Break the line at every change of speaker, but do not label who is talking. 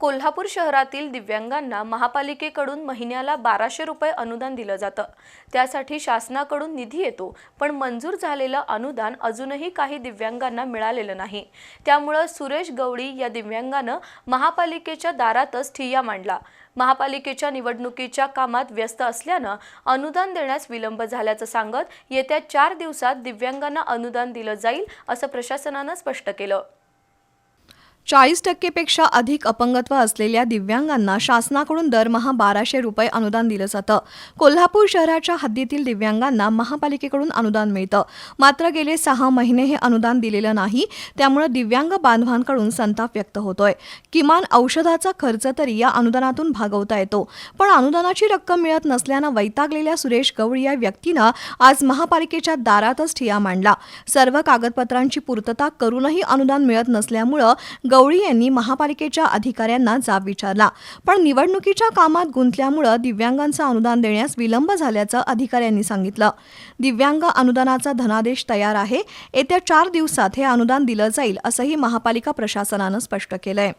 कोल्हापूर शहरातील दिव्यांगांना महापालिकेकडून महिन्याला 1200 रुपये अनुदान दिलं जातं। त्यासाठी शासनाकडून निधी येतो, पण मंजूर झालेलं अनुदान अजूनही काही दिव्यांगांना मिळालेलं नाही। त्यामुळे सुरेश गवळी या दिव्यांगानं महापालिकेच्या दारातच ठिय्या मांडला। महापालिकेच्या निवडणुकीच्या कामात व्यस्त असल्यानं अनुदान देण्यास विलंब झाल्याचं सांगत येत्या 4 दिवसात दिव्यांगांना अनुदान दिलं जाईल असं प्रशासनानं स्पष्ट केलं।
40% पेक्षा अधिक अपंगत्व असलेल्या दिव्यांगांना शासनाकडून दरमहा 1200 रुपये अनुदान दिलं जातं। कोल्हापूर शहराच्या हद्दीतील दिव्यांगांना महापालिकेकडून अनुदान मिळतं, मात्र गेले 6 महिने हे अनुदान दिलेलं नाही। त्यामुळे दिव्यांग बांधवांकडून संताप व्यक्त होतोय। किमान औषधाचा खर्च तरी या अनुदानातून भागवता येतो, पण अनुदानाची रक्कम मिळत नसल्यानं वैतागलेल्या सुरेश गवळी या व्यक्तीनं आज महापालिकेच्या दारातच ठिय्या मांडला। सर्व कागदपत्रांची पूर्तता करूनही अनुदान मिळत नसल्यामुळे गवळी यांनी महापालिकेच्या अधिकाऱ्यांना जाब विचारला, पण निवडणुकीच्या कामात गुंतल्यामुळे दिव्यांगांचं अनुदान देण्यास विलंब झाल्याचं अधिकाऱ्यांनी सांगितलं। दिव्यांग अनुदानाचा धनादेश तयार आहे। येत्या 4 दिवसात हे अनुदान दिलं जाईल असंही महापालिका प्रशासनानं स्पष्ट केलंय।